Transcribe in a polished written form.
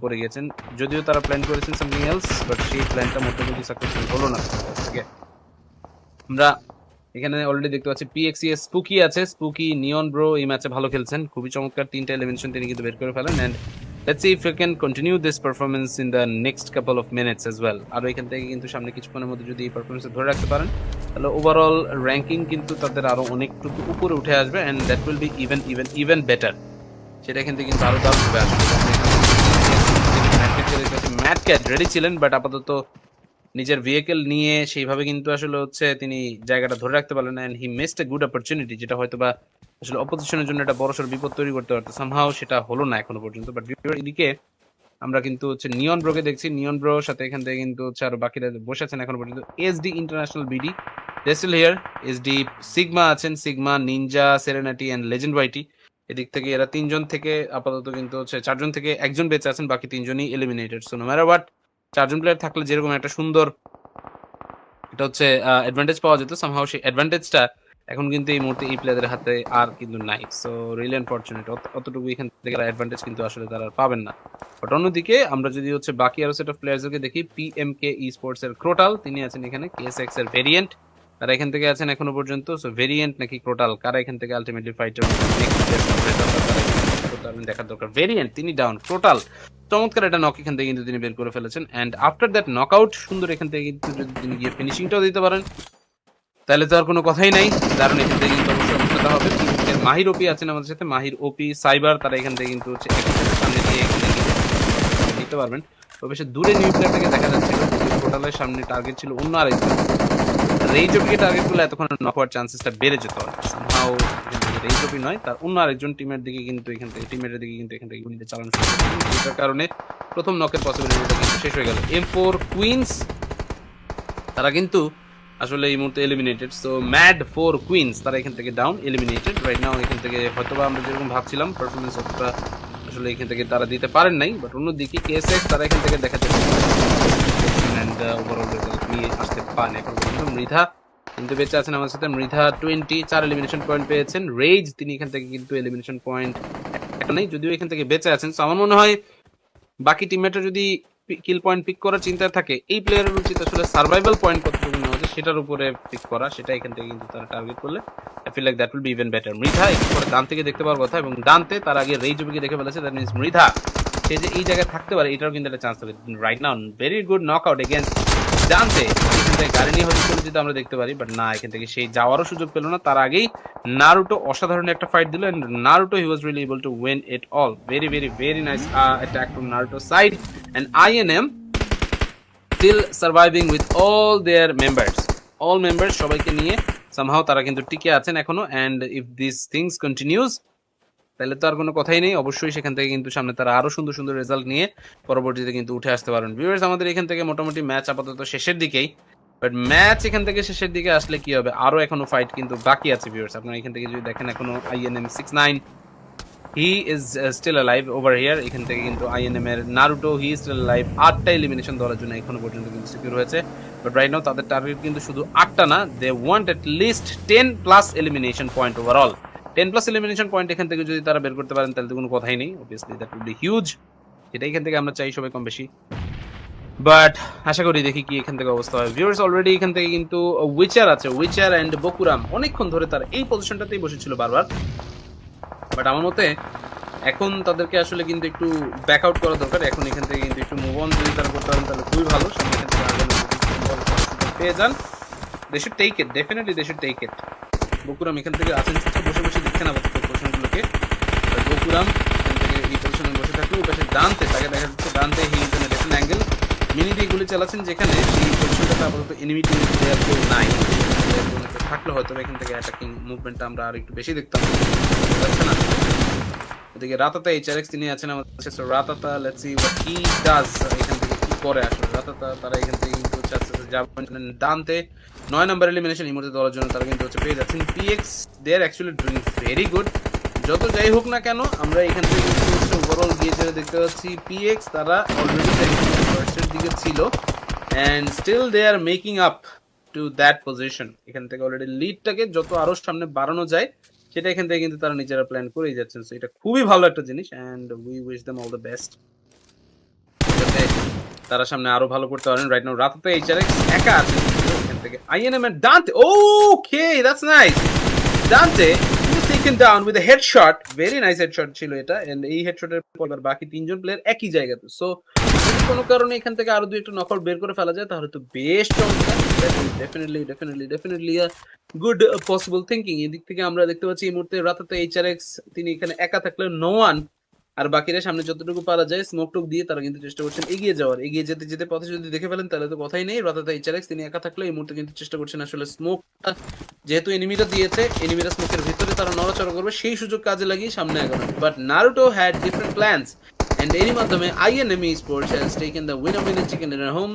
করে গেছেন, যদিও তারা প্ল্যান করেছেন সামথিং এলস, বাট সেই প্ল্যানটা মোটামুটি সাকসেসফুল হলো না তাদের কাছ থেকে। আমরা এখানে অলরেডি দেখতে পাচ্ছি পিএক্সিএস স্পুকি আছে, স্পুকি নিয়ন ব্রো এই ম্যাচে ভালো খেলছেন, খুবই চমৎকার 3টা এলিমিনেশন তিনি কিন্তু বের করে ফেলেন। And let's see if you can continue this performance in the next couple of minutes as well. আর এখান থেকে কিন্তু সামনে কিছুক্ষণের মধ্যে যদি এই পারফরম্যান্স ধরে রাখতে পারেন, তাহলে ওভারঅল র্যাঙ্কিং কিন্তু তাদের আরো অনেকটুকু উপরে উঠে আসবে, and that will be even better. সেটা এখান থেকে কিন্তু আরো দারুণ হবে আসলে। ম্যাট ক্যাট রেডি ছিলেন, বাট আপাতত নিজের ভেহিকেল নিয়ে সেইভাবে কিন্তু আসলে হচ্ছে তিনি জায়গাটা ধরে রাখতে পারলেন, and he missed a good opportunity, যেটা হয়তো বা আসলে অপোজিশনের জন্য একটা বড়সড় বিপদ তৈরি করতে পারতো। সামহাও সেটা হলো না এখনো পর্যন্ত। বাট এদিকে আমরা কিন্তু হচ্ছে নিয়ন ব্রোকে দেখছি, নিয়ন ব্রোর সাথে এখান থেকে কিন্তু হচ্ছে আরো বাকিরা বসে আছেন এখনো পর্যন্ত। SD international BD still here, SD sigma আছেন, sigma ninja serenity and legend YT. এদিক থেকে এরা 3জন থেকে আপাতত কিন্তু হচ্ছে 4জন থেকে একজন বেঁচে আছেন, বাকি 3জনই eliminated. So no matter what, 4জন প্লেয়ার থাকলে যেরকম একটা সুন্দর এটা হচ্ছে অ্যাডভান্টেজ পাওয়া যেত, সামহাও সেই অ্যাডভান্টেজটা এখন কিন্তু এই মুহূর্তে এই প্লেয়ারদের হাতে আর কিন্তু নাই। সো রিয়েলি আনফরচুনেট, অতটুকু এখান থেকে অ্যাডভান্টেজ কিন্তু আসলে তারা পাবেন না। বাট অন্যদিকে আমরা যদি হচ্ছে বাকি আরো সেট অফ প্লেয়ারদেরকে দেখি, পিএমকে ই স্পোর্টস এর ক্রোটাল তিনি আছেন এখানে, কেএসএক্স এর ভেরিয়েন্ট তারা এখান থেকে আছেন এখনো পর্যন্ত। সো ভেরিয়েন্ট নাকি ক্রোটাল, কারা এখান থেকে আলটিমেটলি ফাইটার দেখার দরকার। ভেরিয়েন্ট তিনি ডাউন, ক্রোটাল চমৎকার একটা নক এখান থেকে কিন্তু তিনি বের করে ফেলেছেন। এন্ড আফটার দ্যাট নকআউট সুন্দর এখান থেকে কিন্তু যদি তিনি গিয়ে ফিনিশিংটাও দিতে পারেন, তাহলে তো আর কোনো কথাই নাই। দারুণ এখান থেকে কিন্তু অবশ্যই অভিজ্ঞতা হবে। মাহির ওপি আছেন আমাদের সাথে, মাহির ওপি সাইবার, তারা এখান থেকে কিন্তু হচ্ছে সামনে দিয়ে এখানে নিতে পারবেন। তবে সে দূরে নিউ প্লেয়ারটাকে দেখা যাচ্ছিল, টোটালের সামনে টার্গেট ছিল অন্য আরেকজন। রেঞ্জ ওপিকে টার্গেট করলে এতক্ষণ নক হওয়ার চান্সেসটা বেড়ে যেত। সামহাও এখান থেকে রেঞ্জ ওপি নয়, তার অন্য আরেকজন টিমের দিকে কিন্তু এখান থেকে টিমের দিকে কিন্তু এখান থেকে গুলিতে চালানো শুরু করেছেন, যেটার কারণে প্রথম নকের পসিবিলিটিটা কিন্তু শেষ হয়ে গেল। M4 কুইন্স তারা কিন্তু আসলে এই মুহূর্তে এলিমিনেটেড। সো ম্যাড 4 কুইন্স তারা এখান থেকে ডাউন, এলিমিনেটেড রাইট নাও। এখান থেকে হয়তোবা আমরা যেরকম ভাবছিলাম পারফরমেন্স অতটা আসলে এখান থেকে তারা দিতে পারেন নাই, বাট অন্যদিকে কেএসএক্স তারা এখান থেকে দেখা যাচ্ছে এন্ড ওভারঅল রেজাল্ট নিয়ে আসতে পারেন। এখন পর্যন্ত মৃধা কিন্তু বেঁচে আছেন আমার সাথে, মৃধা 4 এলিমিনেশন পয়েন্ট পেয়েছেন। রেজ তিনি এখান থেকে কিন্তু এলিমিনেশন পয়েন্ট একটা নেই, যদিও এখান থেকে বেঁচে আছেন। সো আমার মনে হয় বাকি টিমমেটরা যদি কিল পয়েন্ট পিক করার চিন্তা থাকে, এই প্লেয়ারের উচিত আসলে সার্ভাইভাল পয়েন্ট কতটুকু নেওয়া যায় সেটার উপরে পিক করা, সেটা এখান থেকে কিন্তু তারা টার্গেট করলে I feel like that will be even better. Mridha একটু পরে ডান থেকে দেখতে পাওয়ার কথা, এবং ডানতে তার আগে রেই জবিকে দেখে ফেলেছে, দ্যাট মিনস মৃধা সে যে এই জায়গায় থাকতে পারে এটাও কিন্তু একটা চান্স হবে right now. Very good knock out against Dante, এখান থেকে গাড়ি নিয়ে হয়তো চলে যেতে আমরা দেখতে পারি, বাট না, এখান থেকে সেই যাওয়ারও সুযোগ পেল না। তার আগেই নারুটো অসাধারণ একটা ফাইট দিল, and Naruto he was really able to win it all. Very nice attack from Naruto side, and INM still surviving with all their members, all members সবাইকে নিয়ে somehow তারা কিন্তু টিকে আছেন এখনো। and if these things continues তাহলে তো আর কোনো কথাই নেই, অবশ্যই সেখান থেকে কিন্তু সামনে তারা আরো সুন্দর সুন্দর রেজাল্ট নিয়ে পরবর্তীতে কিন্তু উঠে আসতে পারবেন। ভিউয়ার্স আমাদের এখান থেকে মোটামুটি ম্যাচ আপাতত শেষের দিকেই, বাট ম্যাচ এখান থেকে শেষের দিকে আসলে কি হবে, আরো এখনো ফাইট কিন্তু বাকি আছে। ভিউয়ার্স আপনারা এখান থেকে যদি দেখেন, এখনো INM 69 he is still alive over here. এখান থেকে কিন্তু আইএনএম এর Naruto he is still alive, 8টা এলিমিনেশন দেওয়ার জন্য এখনো পর্যন্ত কিন্তু সিকিউর হয়েছে। বাট রাইট নাও তাদের টার্গেট কিন্তু শুধু 8টা না, they want at least 10 plus elimination point overall. 10 plus elimination point এখান থেকে যদি তারা বের করতে পারেন তাহলে তো কোনো কথাই নেই, obviously that will B huge. সেটা এখান থেকে আমরা চাই সবাই কম বেশি, বাট আশা করি দেখি কি এখান থেকে অবস্থা হয়। ভিউয়ার্স অলরেডি এখান থেকে কিন্তু উইচার আছে, উইচার এন্ড বকুরাম অনেকক্ষণ ধরে তারা এই পজিশনটাতেই বসেছিল বারবার, বাট আমার মতে এখন তাদেরকে আসলে কিন্তু একটু ব্যাক আউট করা দরকার। এখন এখান থেকে কিন্তু একটু মুভ অন যদি তারা করতে পারেন তাহলে খুবই ভালো। সামনে এখান থেকে পেয়ে যান, they should take it, definitely they should take it. বকুরাম এখান থেকে আছেন বসে বসে দেখছেন আপাতত পজিশনগুলোকে। বকুরাম এখান থেকে এই পজিশনে বসে থাকলে ওই পাশে ডানতে তাকে দেখা যাচ্ছে, Dante he is in a different angle mini দিয়ে গুলি চালাচ্ছেন, যেখানে সেই পজিশনটাতে আপাতত এনিমি টিম প্লেয়ার কেউ নাই। থাকলে হয়তো এখান থেকে অ্যাটাকিং মুভমেন্টটা আমরা আর একটু বেশি দেখতাম, যাচ্ছে না। ওদিকে রাতাতা HRX তিনি আছেন আমাদের কাছে। সো রাতাতা let's see what he does, এখান থেকে কি করে আসলে রাতাতা। তারা এখান থেকে কিন্তু হচ্ছে আস্তে আস্তে যাবেন ডানতে। 9 নম্বর এলিমিনেশন এই মুহূর্তে দেওয়ার জন্য তারা কিন্তু হচ্ছে পেয়ে যাচ্ছেন। PX দে আর অ্যাকচুয়ালি ডুইং ভেরি গুড। যত যাই হোক না কেন আমরা এখান থেকে কিন্তু হচ্ছে ওভারঅল গিয়ে যেটা দেখতে পাচ্ছি, PX তারা অলরেডি ফার্স্টের দিকে ছিল, and still they are making up to that position. এখান থেকে অলরেডি লিডটাকে যত আরো সামনে বাড়ানো যায় সেটা এখান থেকে কিন্তু তারা নিজেরা প্ল্যান করেই যাচ্ছেন। সো এটা খুবই ভালো একটা জিনিস, and we wish them all the best. তারা সামনে আরো ভালো করতে পারেন। রাইট নাও রাতে এইচআরএক্স একা আছেন এখান থেকে INM and Dante, okay that's nice. Dante was taken down with a headshot, very nice headshot ছিল এটা, এন্ড এই হেডশটের পর বাকি তিনজন প্লেয়ার একই জায়গাতে। সো যদি কোনো কারণে এখান থেকে আরো দুই একটা নকআউট বের করে ফেলা যায় তাহলে তো বেশ চমৎকার। Definitely good possible thinking. এদিক থেকে আমরা দেখতে পাচ্ছি এই মুহূর্তে রাতাতে এইচআরএক্স তিনি এখানে একা থাকলে নো ওয়ান, আর বাকিরা সামনে যতটুকু পারা যায় স্মোক টোক দিয়ে তারা কিন্তু চেষ্টা করছেন এগিয়ে যাওয়ার। এগিয়ে যেতে যেতে পথে যদি দেখে ফেলেন তাহলে তো কথাই নেই। রাতাতে এইচআরএক্স তিনি একা থাকলে এই মুহূর্তে কিন্তু চেষ্টা করছেন আসলে স্মোকটা, যেহেতু এনিমিরা দিয়েছে, এনিমিরা স্মোকের ভিতরে তারা নড়াচড়া করবে সেই সুযোগ কাজে লাগিয়ে সামনে এগোনো। But Naruto had different plans, and এরই মাধ্যমে INM sports has taken the winner chicken dinner home.